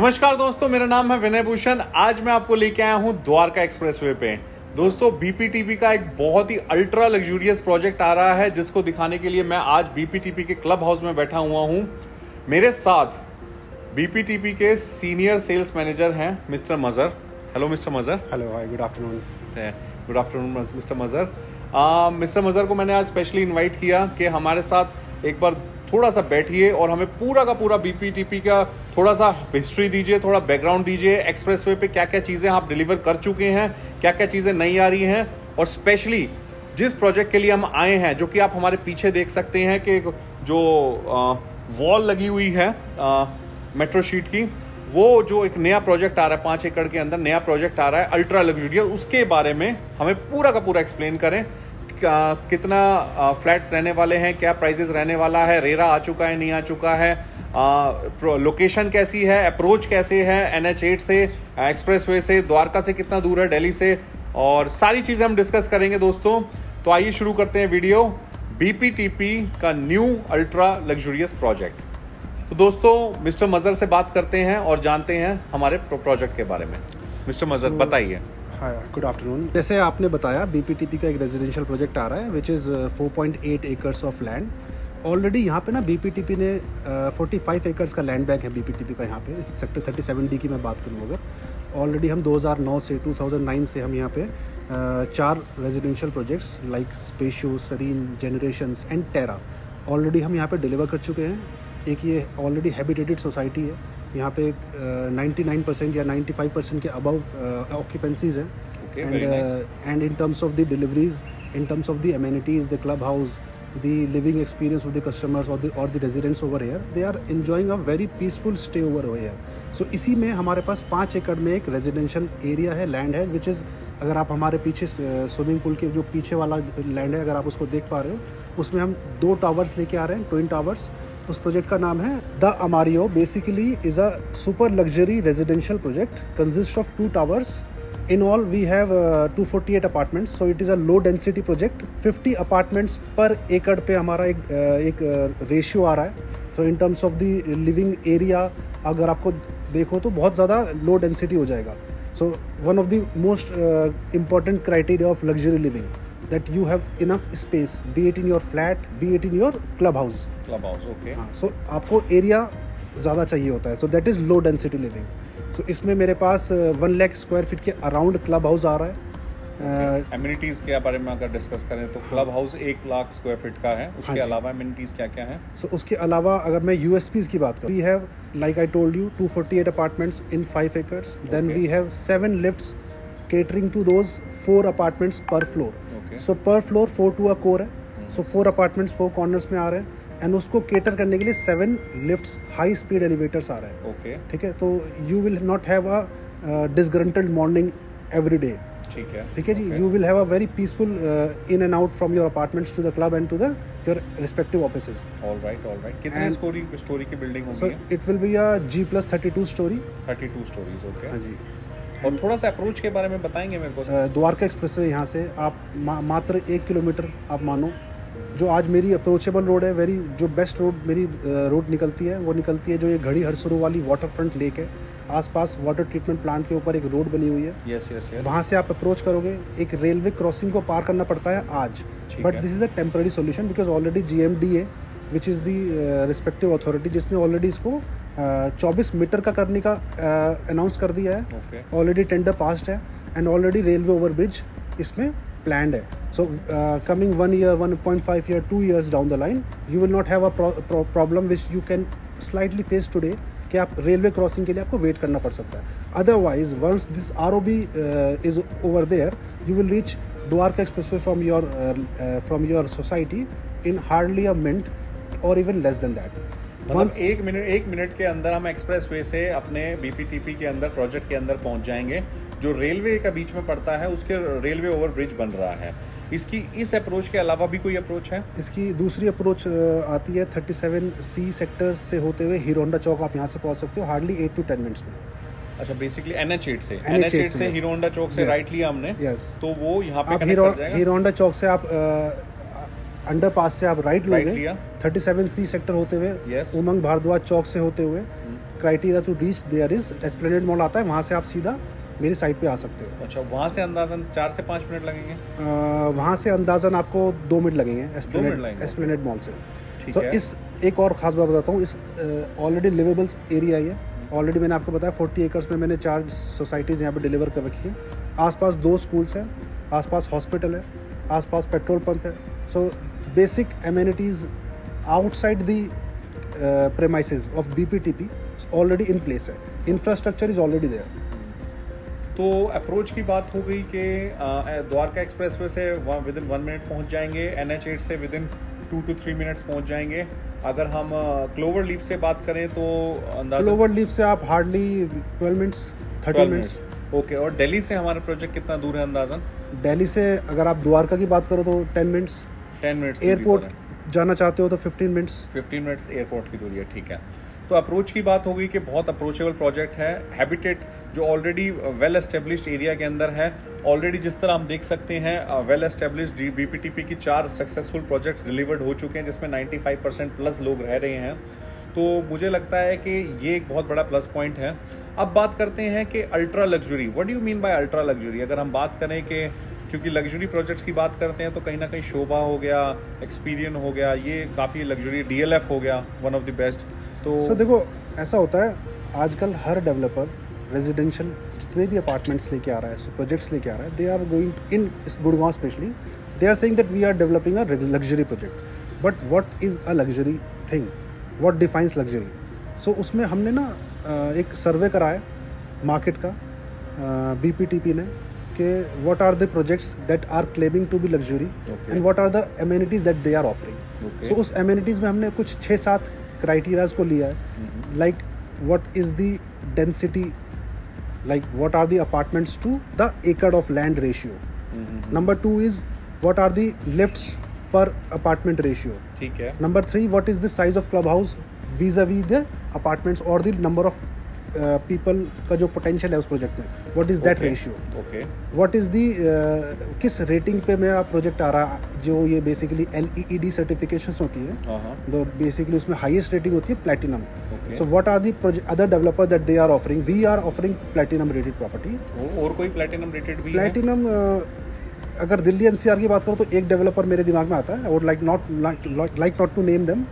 नमस्कार दोस्तों, मेरा नाम है विनय भूषण। आज मैं आपको लेके आया हूँ द्वारका एक्सप्रेसवे पे। दोस्तों, बीपीटीपी का एक बहुत ही अल्ट्रा लग्जूरियस प्रोजेक्ट आ रहा है, जिसको दिखाने के लिए मैं आज बीपीटीपी के क्लब हाउस में बैठा हुआ हूँ। मेरे साथ बीपीटीपी के सीनियर सेल्स मैनेजर हैं मिस्टर मजर। हेलो मिस्टर मजर। Hello, hi, good afternoon. Good afternoon mister मजर। मिस्टर मजर को मैंने आज स्पेशली इन्वाइट किया कि हमारे साथ एक बार थोड़ा सा बैठिए और हमें पूरा का पूरा बीपीटीपी का थोड़ा सा हिस्ट्री दीजिए, थोड़ा बैकग्राउंड दीजिए। एक्सप्रेसवे पे क्या क्या चीज़ें आप डिलीवर कर चुके हैं, क्या क्या चीज़ें नहीं आ रही हैं, और स्पेशली जिस प्रोजेक्ट के लिए हम आए हैं, जो कि आप हमारे पीछे देख सकते हैं कि जो वॉल लगी हुई है मेट्रो शीट की, वो जो एक नया प्रोजेक्ट आ रहा है 5 एकड़ के अंदर नया प्रोजेक्ट आ रहा है अल्ट्रा लग्जूरियस, उसके बारे में हमें पूरा का पूरा एक्सप्लेन करें। कितना फ्लैट्स रहने वाले हैं, क्या प्राइजेस रहने वाला है, रेरा आ चुका है नहीं आ चुका है, लोकेशन कैसी है, अप्रोच कैसे है NH8 से, एक्सप्रेसवे से, द्वारका से कितना दूर है दिल्ली से, और सारी चीज़ें हम डिस्कस करेंगे दोस्तों। तो आइए शुरू करते हैं वीडियो, बीपीटीपी का न्यू अल्ट्रा लग्जूरियस प्रोजेक्ट। तो दोस्तों, मिस्टर मजर से बात करते हैं और जानते हैं हमारे प्रोजेक्ट के बारे में। मिस्टर मजर, बताइए। हाय, गुड आफ्टरनून। जैसे आपने बताया, बीपीटीपी का एक रेजिडेंशियल प्रोजेक्ट आ रहा है which is 4.8 acres of land. Already यहाँ पे ना बीपीटीपी ने 45 एकर्स का लैंड बैंक है बीपीटीपी का यहाँ पे। सेक्टर 37D की मैं बात करूँ अगर, ऑलरेडी हम 2009 से 2009 से हम यहाँ पे 4 residential projects like Spacio, Serene, Generations and Terra already हम यहाँ पे डिलीवर कर चुके हैं। एक ये ऑलरेडी हैबिटेटेड सोसाइटी है, यहाँ पे 99% या 95% के अबव ऑक्यूपेंसीज हैं। And in terms of the deliveries, in terms of the amenities, the club house, the living experience of the customers or the residents over here, they are enjoying a very peaceful stay over here. So इसी में हमारे पास 5 एकड़ में एक residential area है, land है, which is, अगर आप हमारे पीछे स्विमिंग पूल के जो पीछे वाला लैंड है, अगर आप उसको देख पा रहे हो, उसमें हम 2 टावर्स लेके आ रहे हैं, ट्विन टावर्स। उस प्रोजेक्ट का नाम है the Amario. Basically is a super luxury residential project consist of 2 towers. In all, we have 248 apartments, so it is a low density project. 50 apartments per acre पे हमारा एक रेशियो आ रहा है. So in terms of the living area, अगर आपको देखो तो बहुत ज़्यादा low density हो जाएगा. So one of the most important criteria of luxury living, that you have enough space, be it in your flat, be it in your clubhouse. Clubhouse, okay. हाँ, so आपको area ज़्यादा चाहिए होता है. So that is low density living. तो इसमें मेरे पास 1 lakh square feet के अराउंड क्लब हाउस आ रहा है. एमिनिटीज़ के बारे में अगर डिस्कस करें तो club house 1 lakh square feet का है. उसके अलावा एमिनिटीज़ क्या क्या हैं? सो उसके अलावा अगर मैं यूएसपीज़ की बात करूँ, we have, like I told you, 248 apartments in 5 acres. Then we have 7 lifts catering to those 4 apartments per floor. So per floor 4 to a core है. सो 4 अपार्टमेंट्स 4 कॉर्नर्स में आ रहे हैं, एंड उसको केटर करने के लिए 7 लिफ्ट्स हाई स्पीड एलिवेटर्स आ रहे हैं. ओके, ठीक है. तो you will not have a disgruntled morning every day. ठीक है जी. You will have a very peaceful in and out from your apartments to the club and to the your respective offices. All right. कितने story की building होगी? So it will be a G+32 story. 32 stories. Okay. हाँ जी. और थोड़ा सा approach के बारे में बताएंगे मेरे को? द्वारका एक्सप्रेसवे यहाँ से आप मात्र 1 किलोमीटर आप मानो, जो आज मेरी अप्रोचेबल रोड है, वेरी जो बेस्ट रोड मेरी रोड निकलती है, वो निकलती है जो ये घड़ी हरसरू वाली वाटर फ्रंट लेक है. आसपास वाटर ट्रीटमेंट प्लांट के ऊपर एक रोड बनी हुई है. यस. वहाँ से आप अप्रोच करोगे, एक रेलवे क्रॉसिंग को पार करना पड़ता है आज, but this is a temporary solution because already GMDA which is the respective authority, जिसने ऑलरेडी इसको 24 मीटर का करने का अनाउंस कर दिया है. ऑलरेडी टेंडर पास्ड है एंड ऑलरेडी रेलवे ओवरब्रिज इसमें planned है. So coming 1 year, 1.5 year, 2 years down the line, you will not have a problem which you can slightly face today, कि आप रेलवे क्रॉसिंग के लिए आपको वेट करना पड़ सकता है. Otherwise once this ROB is over there, you will reach Dwarka expressway from your society in hardly a minute और इवन लेस देन दैट. मतलब 1 मिनट के अंदर हम एक्सप्रेसवे से अपने बीपीटीपी के अंदर प्रोजेक्ट के अंदर पहुंच जाएंगे. जो रेलवे का बीच में पड़ता है, उसके रेलवे ओवरब्रिज बन रहा है. इसकी इस अप्रोच के अलावा भी कोई अप्रोच है? इसकी दूसरी अप्रोच आती है 37C सेक्टर से होते हुए हीरो होंडा चौक. आप यहाँ से पहुँच सकते हो हार्डली 8 to 10 मिनट्स में. अच्छा, बेसिकली NH8 से हीरो होंडा चौक से राइट लिया हमने. तो वो यहाँ पे कनेक्ट कर जाएगा. हीरो होंडा चौक से आप अंडरपास से आप राइट लोगे, 37C सेक्टर होते हुए उमंग भारद्वाज चौक से होते हुए criteria to reach there is esplanade mall आता है, वहाँ से आप सीधा मेरी साइट पे आ सकते हो। अच्छा, वहाँ से अंदाजन 4 से 5 मिनट लगेंगे? वहाँ से अंदाजन आपको 2 मिनट लगेंगे लगेंगे। एस्प्लेनेड मॉल से। ठीक तो है। इस एक और ख़ास बात बताता हूँ, इस ऑलरेडी लिवेबल एरिया ही है। ऑलरेडी मैंने आपको बताया 40 एकर्स में मैंने 4 सोसाइटीज़ यहाँ पे डिलीवर कर रखी है। आसपास 2 स्कूल्स हैं, आसपास हॉस्पिटल है, आसपास पेट्रोल पंप है। So basic amenities outside the premises of BPTP already in place है। Infrastructure is already there. तो अप्रोच की बात हो गई कि द्वारका एक्सप्रेसवे से विदिन 1 मिनट पहुंच जाएंगे, NH8 से विदिन 2 to 3 मिनट्स पहुंच जाएंगे। अगर हम क्लोवर लीफ से बात करें तो अंदाज़ा क्लोवर लीफ से आप हार्डली 12 मिनट्स 13 मिनट्स। ओके, और दिल्ली से हमारा प्रोजेक्ट कितना दूर है अंदाज़न? दिल्ली से अगर आप द्वारका की बात करो तो 10 मिनट्स। 10 मिनट्स। एयरपोर्ट जाना चाहते हो तो 15 मिनट्स। 15 मिनट्स एयरपोर्ट की दूरी है, ठीक है। तो अप्रोच की बात हो गई कि बहुत अप्रोचेबल प्रोजेक्ट है। हैबिटेट जो ऑलरेडी वेल एस्टेब्लिश्ड एरिया के अंदर है, ऑलरेडी जिस तरह हम देख सकते हैं वेल एस्टेब्लिश्ड BPTP की 4 सक्सेसफुल प्रोजेक्ट डिलीवर्ड हो चुके हैं, जिसमें 95% प्लस लोग रह रहे हैं। तो मुझे लगता है कि ये एक बहुत बड़ा प्लस पॉइंट है। अब बात करते हैं कि ultra luxury, what do you mean by ultra luxury? अगर हम बात करें कि क्योंकि लग्जरी प्रोजेक्ट्स की बात करते हैं तो कहीं ना कहीं शोभा हो गया, एक्सपीरियन हो गया, ये काफ़ी लग्जरी, DLF हो गया, वन ऑफ द बेस्ट। तो देखो ऐसा होता है, आजकल हर डेवलपर रेजिडेंशियल जितने भी अपार्टमेंट्स लेके आ रहा है, प्रोजेक्ट्स लेके आ रहा है, they are going in Gurgaon specially, they are saying that we are developing a luxury project. But what is a luxury thing, what defines luxury? So उसमें हमने ना एक सर्वे कराया मार्केट का BPTP ने कि what are the projects that are claiming to be luxury and what are the amenities that they are offering. So उस amenities में हमने कुछ 6-7 क्राइटेरियाज को लिया है, like what is the density, like what are the apartments to the acre of land ratio. Number 2 is what are the lifts per apartment ratio. ठीक है। Number 3, what is the size of clubhouse vis-a-vis the apartments or the number of people का जो potential है उस project में, what is that ratio. Okay. What is the किस rating पे मेरा प्रोजेक्ट आ रहा है, जो ये बेसिकली LEED सर्टिफिकेशंस होती है, तो बेसिकली उसमें हाईएस्ट रेटिंग होती है platinum. So what are the other developers that they are offering? We are offering platinum rated property. और कोई platinum rated भी है? Platinum अगर दिल्ली NCR की बात करो तो एक डेवलपर मेरे दिमाग में आता है, I would like not to name them.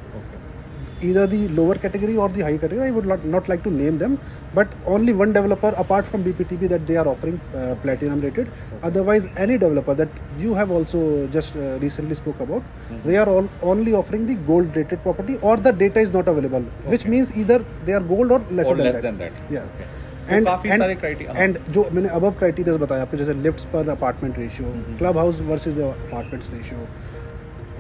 Either the lower category or the high category, I would not like to name them, but only one developer apart from BPTP that they are offering platinum rated. Otherwise, any developer that you have also just recently spoke about, they are all only offering the gold rated property, or the data is not available, which means either they are gold or less than that. Yeah. And जो मैंने above criteria बताया आपको, जैसे lifts per apartment ratio, clubhouse versus the apartments ratio,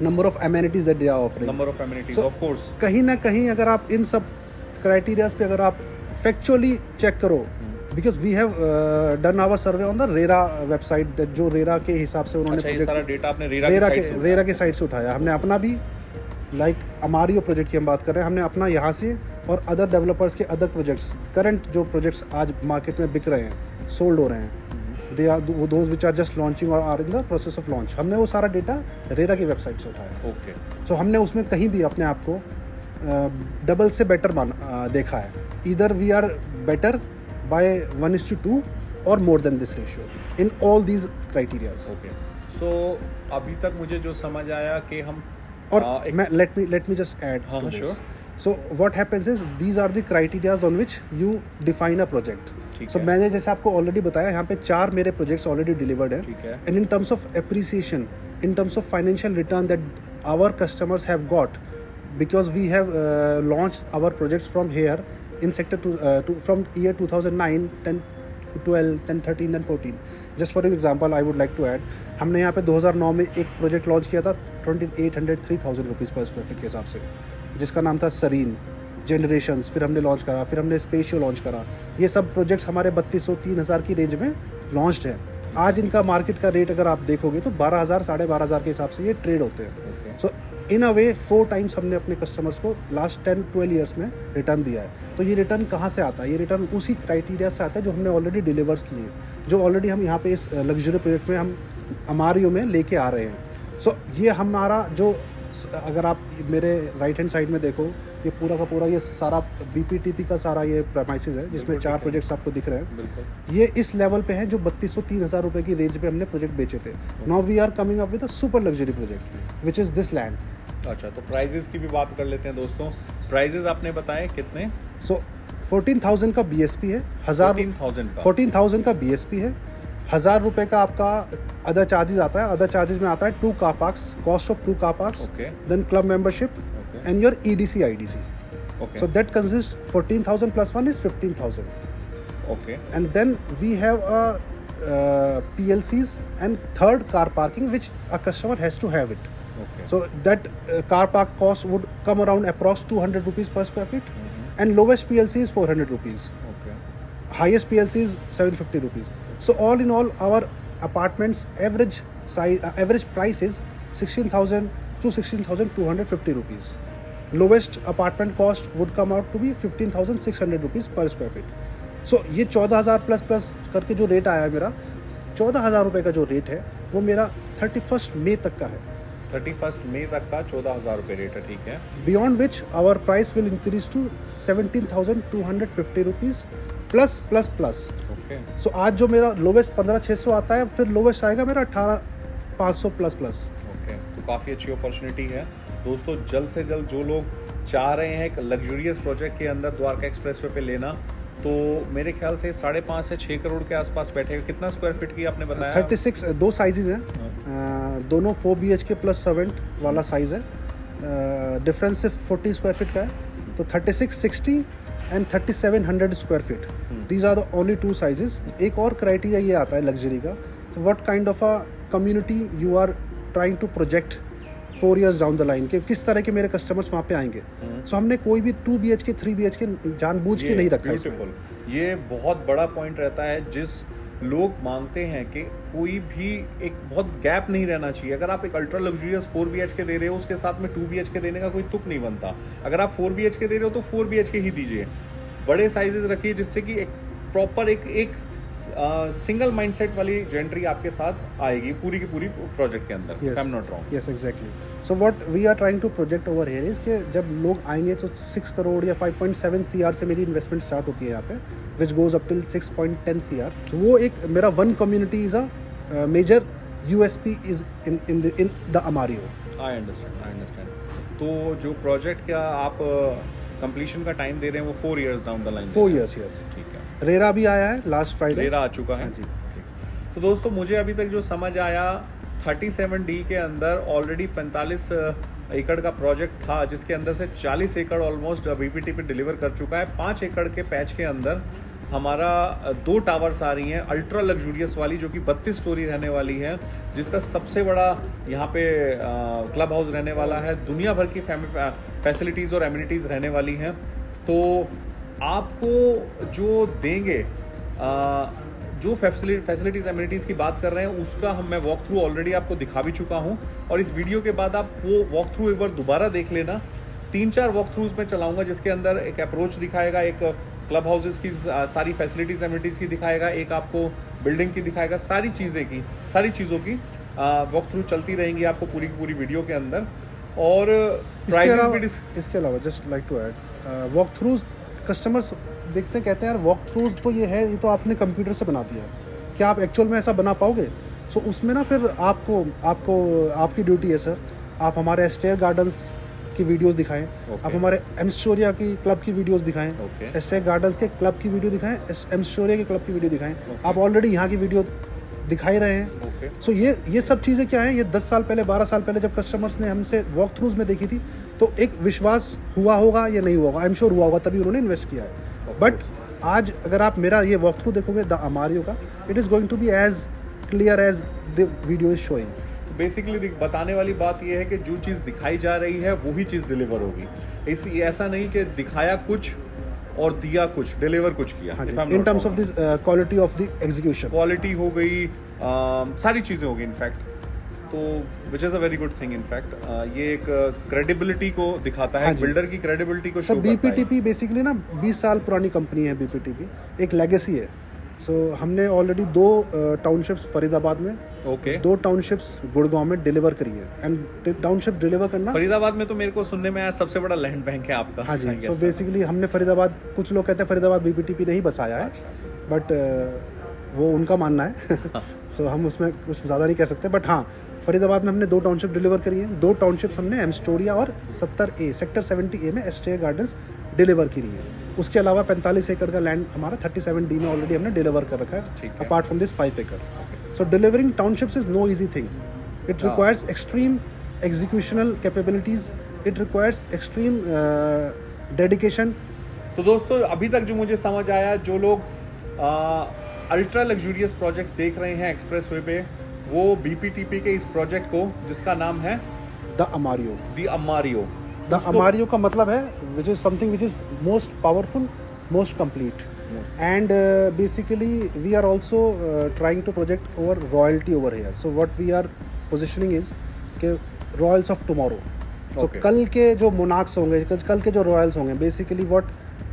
number of amenities that they are offering. Number of amenities, of course. कहीं ना कहीं अगर आप इन सब क्राइटेरियाज पे अगर आप फैक्चुअली चेक करो, because we have done our survey on the RERA website, जो रेरा के हिसाब से उन्होंने ये सारा डेटा आपने रेरा के साइट से उठाया। हमने अपना भी लाइक अमारियो प्रोजेक्ट की हम बात कर रहे हैं, हमने अपना यहाँ से और अदर डेवलपर्स के अदर प्रोजेक्ट्स, करंट जो प्रोजेक्ट्स आज मार्केट में बिक रहे हैं, सोल्ड हो रहे हैं, they are those which are just launching और are in the process of launch, हमने वो सारा डेटा रेरा की वेबसाइट से उठाया। ओके। सो हमने उसमें कहीं भी अपने आप को डबल से बेटर देखा है। Either we are better by 1:2 और more than this ratio in all these criterias. Okay. So अभी तक मुझे जो समझ आया कि हम और मैं let me just add to this. So what happens is these are the criterias on which you define a project. So मैंने जैसे आपको ऑलरेडी बताया, यहाँ पे 4 मेरे प्रोजेक्ट्स ऑलरेडी डिलीवर्ड है, and in terms of appreciation, in terms of financial return that our customers have got, because we have launched our projects from here in sector from year 2009, 10, 12, 10, 13 and 14. Just for example I would like to add, हमने यहाँ पे 2009 में एक project launch किया था 2800-3000 rupees per square feet के हिसाब से, जिसका नाम था सरीन जनरेशंस। फिर हमने लॉन्च करा, फिर हमने स्पेशियो लॉन्च करा। ये सब प्रोजेक्ट्स हमारे 3200-3000 की रेंज में लॉन्च्ड है। आज इनका मार्केट का रेट अगर आप देखोगे तो 12,000, 12,500 के हिसाब से ये ट्रेड होते हैं। सो इन अ वे 4 टाइम्स हमने अपने कस्टमर्स को लास्ट 10-12 ईयर्स में रिटर्न दिया है। तो ये रिटर्न कहाँ से आता है? ये रिटर्न उसी क्राइटेरिया से आता है जो हमने ऑलरेडी डिलीवर्स किए, जो ऑलरेडी हम यहाँ पे इस लग्जरी प्रोजेक्ट में हम अमारियो में लेके आ रहे हैं। सो ये हमारा जो, अगर आप मेरे राइट हैंड साइड में देखो, ये पूरा का पूरा ये सारा बीपीटीपी का सारा ये प्रेमाइसेस है जिसमें 4 प्रोजेक्ट्स आपको दिख रहे हैं। बिल्कुल। ये इस लेवल पे हैं जो 3203,000 रुपये की रेंज पे हमने प्रोजेक्ट बेचे थे। Now we are coming up with a super luxury project which is this land. अच्छा, तो प्राइजेस की भी बात कर लेते हैं दोस्तों। प्राइजेस आपने बताए कितने? सो 14,000 का बीएसपी है, 14,000 का बीएसपी है, 1,000 रुपये का आपका अदर चार्जेस आता है। अदर चार्जेस में आता है 2 car parks, cost of 2 car parks, then club membership and your EDC IDC। So that consists 14,000 plus 1 is 15,000. Okay. And then we have PLCs and third car parking which a customer has to have it. Okay. So that car park cost would come around approx 200 rupees per square feet, and lowest PLC is 400 rupees. Okay. Highest PLC is 750 rupees. So all in all, our apartments average size, average price is 16,000 to 16,250 rupees. Lowest apartment cost would come out to be 15,600 rupees per square feet. So ये 14,000 plus करके जो rate आया है मेरा, 14,000 रुपये का जो rate है वो मेरा 31 मई तक का है। 31 मई तक का 14,000 रुपये रेट है, ठीक है। Beyond which our price will increase to 17,250 rupees plus. Okay. So आज जो मेरा लोवेस्ट 15,600 आता है, फिर लोवेस्ट आएगा मेरा 18,500 प्लस। ओके, तो काफ़ी अच्छी अपॉर्चुनिटी है दोस्तों। जल्द से जल्द जो लोग चाह रहे हैं एक लग्जूरियस प्रोजेक्ट के अंदर द्वारका एक्सप्रेसवे पे लेना, तो मेरे ख्याल से 5.5 से 6 करोड़ के आसपास बैठेगा। कितना स्क्वायर फीट की आपने बताया? 36, 2 साइजेज हैं, दोनों 4 BHK प्लस सर्वेंट वाला साइज है। डिफरेंस सिर्फ 40 स्क्वायर फीट का है, तो 36, 60 and 3700 square feet, these are the only 2 sizes. एक और क्राइटेरिया ये आता है लग्जरी का, what kind of a community you are trying to project 4 years down the line, के किस तरह के मेरे कस्टमर्स वहाँ पे आएंगे। सो हमने कोई भी 2 BHK 3 BHK जानबूझ के नहीं रखा इसमें। ये बहुत बड़ा पॉइंट रहता है, जिस लोग मांगते हैं कि कोई भी एक बहुत गैप नहीं रहना चाहिए। अगर आप एक अल्ट्रा लग्जूरियस 4 BHK दे रहे हो, उसके साथ में 2 BHK देने का कोई तुक नहीं बनता। अगर आप 4 BHK दे रहे हो तो 4 BHK ही दीजिए, बड़े साइजेस रखिए, जिससे कि एक प्रॉपर एक सिंगल माइंडसेट वाली जेंट्री आपके साथ आएगी पूरी की पूरी प्रोजेक्ट के अंदर। Yes. I'm not wrong. Yes, exactly. So what we are trying to project over here is कि जब लोग आएंगे तो 6 करोड़ या 5.7 CR से मेरी इन्वेस्टमेंट स्टार्ट होती है यहाँ पे, which goes up till 6.10 CR। तो वो एक मेरा one community is a major USP is in the Amario। I understand. तो जो प्रोजेक्ट का आप कंप्लीशन का टाइम दे रहे हैं वो 4 years down the line? 4 years, yes। ठीक है। रेरा भी आया है लास्ट फ्राइडे। रेरा आ चुका है। हाँ जी। तो दोस्तों मुझे अभी तक जो समझ आया, 37D के अंदर ऑलरेडी 45 एकड़ का प्रोजेक्ट था, जिसके अंदर से 40 एकड़ ऑलमोस्ट बीपीटीपी डिलीवर कर चुका है। 5 एकड़ के पैच के अंदर हमारा 2 टावर्स आ रही हैं अल्ट्रा लग्जूरियस वाली, जो कि 32 स्टोरी रहने वाली है, जिसका सबसे बड़ा यहाँ पे क्लब हाउस रहने वाला है। दुनिया भर की फैसिलिटीज़ और एमिनिटीज़ रहने वाली हैं। तो आपको जो देंगे, जो फैसिलिटीज़ एमिनिटीज़ की बात कर रहे हैं, उसका मैं वॉक थ्रू ऑलरेडी आपको दिखा भी चुका हूँ, और इस वीडियो के बाद आप वो वॉक थ्रू एक बार दोबारा देख लेना। 3-4 वॉक थ्रूज में चलाऊँगा, जिसके अंदर एक अप्रोच दिखाएगा, एक क्लब हाउसेस की सारी फैसिलिटीज़ एमिनिटीज़ की दिखाएगा, एक आपको बिल्डिंग की दिखाएगा, सारी चीज़ों की वॉक थ्रू चलती रहेंगी आपको पूरी की पूरी वीडियो के अंदर। और इसके अलावा just like to add, walk throughs customers देखते हैं, कहते हैं यार वॉक थ्रूज तो ये है, ये तो आपने कंप्यूटर से बना दिया, क्या आप एक्चुअल में ऐसा बना पाओगे? सो उसमें ना फिर आपकी ड्यूटी है सर, आप हमारे एस्टेयर गार्डन्स की वीडियोस दिखाएं, आप हमारे एम्स्टोरिया की क्लब की वीडियोस दिखाएं, एस्टेयर गार्डन्स के क्लब की वीडियो दिखाएं, एम्स्टोरिया के क्लब की वीडियो दिखाएं। आप ऑलरेडी यहाँ की वीडियो दिखा ही रहे हैं। सो ये सब चीज़ें क्या हैं, ये 10 साल पहले 12 साल पहले जब कस्टमर्स ने हमसे वॉक थ्रूज में देखी थी, तो एक विश्वास हुआ होगा या नहीं हुआ होगा, आई एम श्योर हुआ होगा, तभी उन्होंने इन्वेस्ट किया है। बट आज अगर आप मेरा ये वॉक थ्रू देखोगे द अमारियो का, it is going to be as clear as the video is showing. Basically बताने वाली बात यह है कि जो चीज़ दिखाई जा रही है वही चीज़ डिलीवर होगी। ऐसा नहीं कि दिखाया कुछ और दिया कुछ, डिलीवर कुछ किया। इन terms of this quality of the execution, quality हो गई, सारी चीज़ें हो गई इनफैक्ट, तो which is a very good thing. In fact ये एक क्रेडिबिलिटी को दिखाता है, बिल्डर की क्रेडिबिलिटी को शो करता है। बीपीटीपी बेसिकली ना 20 साल पुरानी कंपनी है बीपीटीपी, एक लेगेसी है। सो हमने ऑलरेडी 2 टाउनशिप्स फरीदाबाद में ओके। 2 टाउनशिप्स गुड़गांव में डिलीवर करी है। एंड टाउनशिप डिलीवर करना फरीदाबाद में तो मेरे को सुनने में आया सबसे बड़ा लैंड बैंक है आपका। हाँ जी। सो बेसिकली हमने फरीदाबाद, कुछ लोग कहते हैं फरीदाबाद बीपीटीपी नहीं बसाया है, बट वो उनका मानना है। सो हम उसमें कुछ ज़्यादा नहीं कह सकते, बट हाँ फरीदाबाद में हमने 2 टाउनशिप डिलीवर करी हैं। 2 टाउनशिप्स हमने एमस्टोरिया और 70A सेक्टर 70A में एस्टेयर गार्डन्स डिलीवर करी है। उसके अलावा 45 एकड़ का लैंड हमारा 37D में ऑलरेडी हमने डिलीवर कर रखा है, अपार्ट फ्रॉम दिस 5 एकड़। So delivering townships is no easy thing. It requires extreme executional capabilities, it requires extreme dedication. तो दोस्तों अभी तक जो मुझे समझ आया, जो लोग अल्ट्रा लग्जूरियस प्रोजेक्ट देख रहे हैं एक्सप्रेसवे पे, वो बीपीटीपी के इस प्रोजेक्ट को, जिसका नाम है the Amario. The Amario. The Amario का मतलब है which is something which is most powerful, most complete, and basically we are also trying to project over royalty over here. So what we are positioning is के royals of tomorrow. तो कल के जो monarchs होंगे, कल के जो royals होंगे, basically what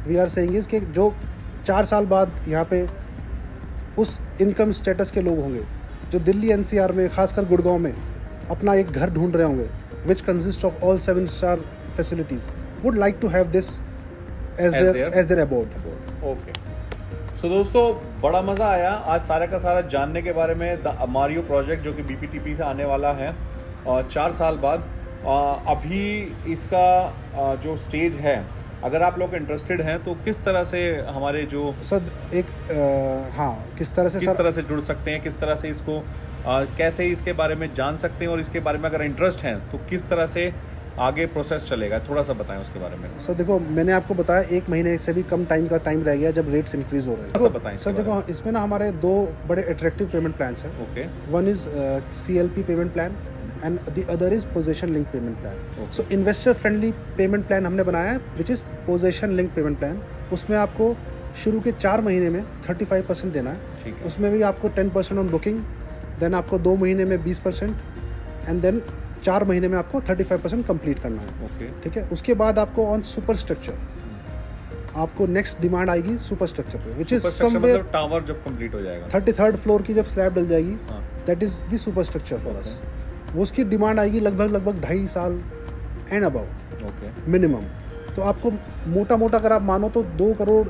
we are saying is कि जो 4 साल बाद यहाँ पे उस इनकम स्टेटस के लोग होंगे जो दिल्ली एनसीआर में, खासकर गुड़गांव में अपना एक घर ढूंढ रहे होंगे, which consist of all 7-star facilities, would like to have this as there about. Okay. So दोस्तों बड़ा मज़ा आया आज सारा का सारा जानने के बारे में द अमारियो प्रोजेक्ट, जो कि बीपीटीपी से आने वाला है और 4 साल बाद। अभी इसका जो स्टेज है, अगर आप लोग इंटरेस्टेड हैं तो किस तरह से हमारे जो सर एक हाँ किस तरह से जुड़ सकते हैं, किस तरह से इसको कैसे इसके बारे में जान सकते हैं, और इसके बारे में अगर इंटरेस्ट है तो किस तरह से आगे प्रोसेस चलेगा, थोड़ा सा बताएं उसके बारे में। सर देखो, मैंने आपको बताया 1 महीने से भी कम टाइम रह गया जब रेट्स इंक्रीज हो रहे हैं। बताएं सर देखो, इसमें ना हमारे 2 बड़े अट्रैक्टिव पेमेंट प्लान्स हैं। Okay. One is CLP payment plan and the other is possession link payment plan. So investor friendly payment plan हमने बनाया है which is possession link payment plan. उसमें आपको शुरू के 4 महीने में 35% देना है। उसमें भी आपको 10% ऑन बुकिंग, देन आपको 2 महीने में 20%, एंड देन 4 महीने में आपको 35% कंप्लीट करना है। ओके। ठीक है। उसके बाद आपको ऑन सुपर स्ट्रक्चर आपको नेक्स्ट डिमांड आएगी सुपर स्ट्रक्चर पे, विच इज समवेयर टावर जब कंप्लीट हो जाएगा, 33rd फ्लोर की जब स्लैब डल जाएगी, that is the super structure for us. उसकी डिमांड आएगी लगभग 2.5 साल एंड अबाउट मिनिमम। तो आपको मोटा मोटा अगर आप मानो तो 2 करोड़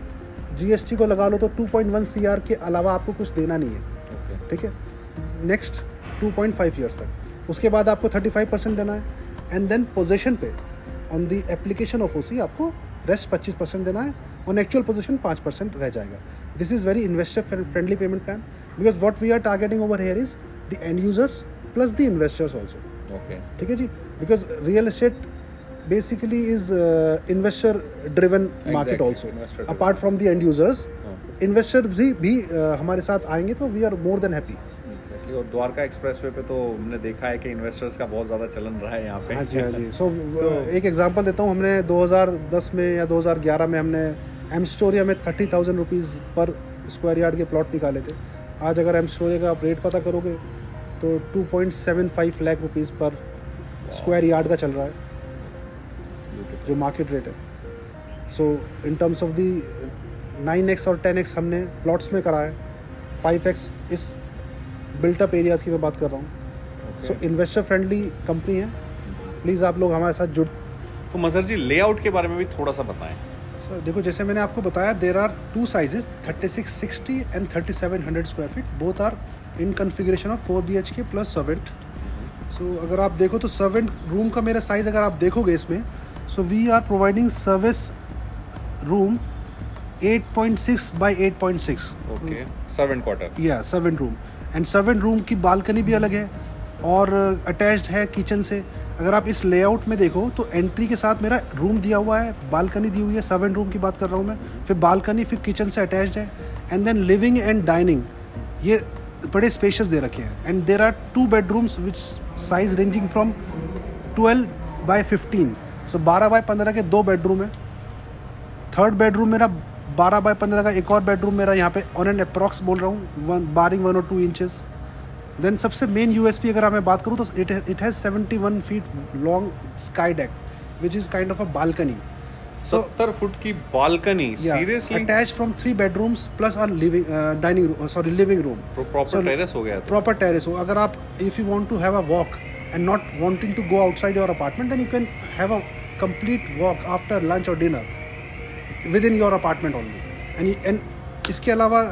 GST को लगा लो तो 2.1 CR के अलावा आपको कुछ देना नहीं है। ठीक है। नेक्स्ट 2.5 ईयर्स तक। उसके बाद आपको 35% देना है, एंड देन पोजेशन पे on the application of OC आपको रेस्ट 25% देना है, ऑन एक्चुअल पोजीशन 5% रह जाएगा। This is very investor friendly payment plan, because what we are targeting over here is the end users plus the investors also. Okay, ठीक है जी, because real estate basically is investor driven market also, apart from the end users. Investor भी हमारे साथ आएंगे तो we are more than happy. और Dwarka expressway पे तो हमने देखा है कि इन्वेस्टर्स का बहुत ज़्यादा चलन रहा है यहाँ पे। हाँ जी, हाँ जी। सो एक एग्जांपल देता हूँ, हमने 2010 में या 2011 में हमने एमस्टोरिया में 30,000 रुपीज़ पर स्क्वायर यार्ड के प्लॉट निकाले थे। आज अगर एमस्टोरिया का आप रेट पता करोगे तो 2.75 lakh rupees per square yard का चल रहा है, जो मार्केट रेट है। सो इन टर्म्स ऑफ दी 9x और 10x हमने प्लॉट्स में करा है, 5x इस बिल्टअप एरियाज़ की मैं बात कर रहा हूँ। सो इन्वेस्टर फ्रेंडली कंपनी है, प्लीज़ आप लोग हमारे साथ जुड़। तो मजहर जी, लेआउट के बारे में भी थोड़ा सा बताएं। सर देखो, जैसे मैंने आपको बताया, there are 2 sizes 3660 and 3700 square feet, both are in configuration of 4 BHK plus servant. So अगर आप देखो तो सर्वेंट रूम का मेरा साइज़ अगर आप देखोगे इसमें, so we are providing service room 8.6 by 8.6। Okay, servant quarter. या servant room, and servant room की बालकनी भी अलग है और अटैच्ड है किचन से। अगर आप इस लेआउट में देखो तो एंट्री के साथ मेरा रूम दिया हुआ है, बालकनी दी हुई है, सर्वेंट रूम की बात कर रहा हूँ मैं, फिर बालकनी, फिर किचन से अटैच्ड है, and then living and dining ये बड़े स्पेशियस दे रखे हैं। And there are 2 bedrooms which size ranging from 12 by 15। So 12 by 15 के 2 बेडरूम है। 3rd बेडरूम मेरा 12 by 15 का एक और बेडरूम मेरा यहाँ पे ऑन एंड अप्रॉक्स बोल रहा हूँ, बारिंग 1 or 2 इंचेस। देन सबसे मेन USP अगर मैं बात करूँ तो it has 71 feet long sky deck which is kind of a balcony. 70 foot की balcony, seriously? Attach from 3 bedrooms plus a living dining room, sorry living room, proper terrace हो गया। Proper terrace हो। अगर आप if you want to have a walk and not wanting to go outside your apartment, then you can have a complete walk after lunch और dinner within your apartment only. And इसके अलावा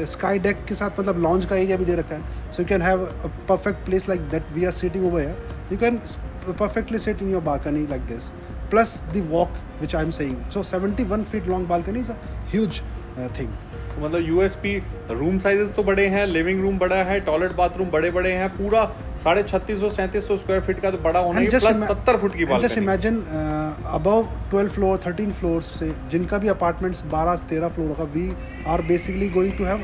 sky deck के साथ मतलब launch का area भी दे रखा है, so you can have a perfect place like that we are sitting over here, you can perfectly sit in your balcony like this, plus the walk which I am saying. So 71 feet long balcony is a huge thing. तो मतलब USP, room sizes तो बड़े हैं, living room बड़ा है, toilet bathroom बड़े बड़े हैं, पूरा 3600-3700 स्क्वायर फीट का तो बड़ा होना ही, प्लस 70 फुट की balcony. Just imagine above 12 floor 13 floors से जिनका भी अपार्टमेंट्स 12-13 फ्लोर होगा, we are basically going to have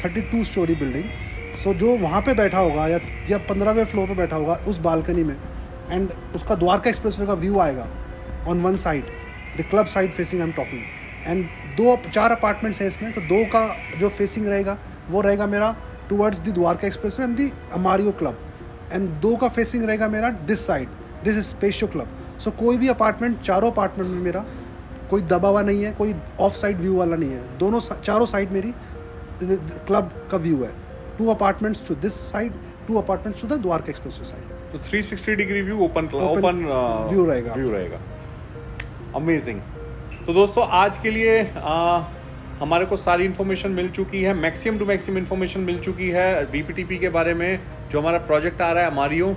32 story building. So जो वहाँ पे बैठा होगा या 15वें फ्लोर पे बैठा होगा उस बालकनी में, एंड उसका द्वारका एक्सप्रेसवे का व्यू आएगा on one side, the club side facing I am talking. And 4 apartments हैं इसमें, तो 2 का जो फेसिंग रहेगा वो रहेगा मेरा towards the Dwarka expressway and the Amario club, and 2 का फेसिंग रहेगा मेरा this side, this is Spazio club. So कोई भी अपार्टमेंट, चारों अपार्टमेंट में मेरा कोई दबा हुआ नहीं है, कोई ऑफ साइड व्यू वाला नहीं है, चारों साइड मेरी क्लब का व्यू है। 2 apartments to this side, 2 apartments to the Dwarka expressway side. तो 360 डिग्री व्यू ओपन व्यू रहेगा। अमेजिंग। तो दोस्तों आज के लिए हमारे को सारी इन्फॉर्मेशन मिल चुकी है, मैक्सिमम टू मैक्सिमम इन्फॉर्मेशन मिल चुकी है बीपीटीपी के बारे में, जो हमारा प्रोजेक्ट आ रहा है अमारियो।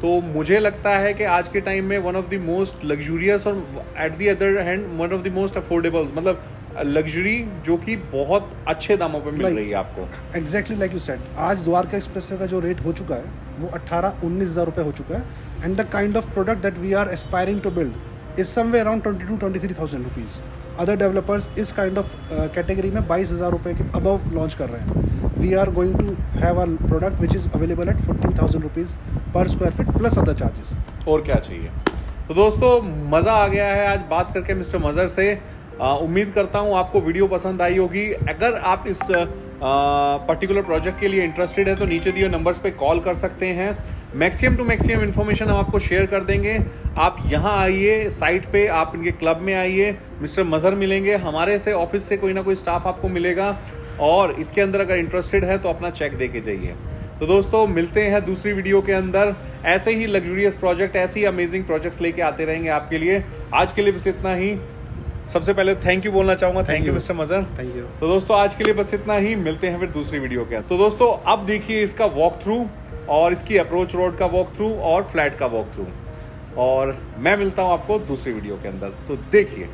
तो मुझे लगता है कि आज के टाइम में one of the most luxurious और at the other hand one of the most affordable, मतलब लग्जरी जो कि बहुत अच्छे दामों पे मिल रही है आपको। एग्जैक्टली लाइक यू सेड, आज द्वारका एक्सप्रेसवे का जो रेट हो चुका है वो 18-19 हज़ार रुपये हो चुका है, and the kind of product that we are aspiring to build is somewhere around 22-23,000 rupees. Other developers इस काइंड ऑफ कैटेगरी में 22,000 रुपये के अबव लॉन्च कर रहे हैं। We are going to have a product which is available at 14,000 rupees per square feet plus other charges. और क्या चाहिए। तो दोस्तों मज़ा आ गया है आज बात करके मिस्टर मज़र से। उम्मीद करता हूँ आपको वीडियो पसंद आई होगी। अगर आप इस पर्टिकुलर प्रोजेक्ट के लिए इंटरेस्टेड है तो नीचे दिए नंबर्स पे कॉल कर सकते हैं। मैक्सिमम टू मैक्सिमम इन्फॉर्मेशन हम आपको शेयर कर देंगे। आप यहाँ आइए साइट पे, आप इनके क्लब में आइए, मिस्टर मज़र मिलेंगे, हमारे से ऑफिस से कोई ना कोई स्टाफ आपको मिलेगा, और इसके अंदर अगर इंटरेस्टेड है तो अपना चेक दे के जाइए। तो दोस्तों मिलते हैं दूसरी वीडियो के अंदर। ऐसे ही लग्जूरियस प्रोजेक्ट, ऐसे ही अमेजिंग प्रोजेक्ट्स लेके आते रहेंगे आपके लिए। आज के लिए बस इतना ही। सबसे पहले थैंक यू बोलना चाहूंगा। Thank you mister Mazhar. Thank you. तो दोस्तों आज के लिए बस इतना ही, मिलते हैं फिर दूसरी वीडियो के। तो दोस्तों अब देखिए इसका वॉक थ्रू और इसकी अप्रोच रोड का वॉक थ्रू और फ्लैट का वॉक थ्रू, और मैं मिलता हूं आपको दूसरी वीडियो के अंदर। तो देखिए।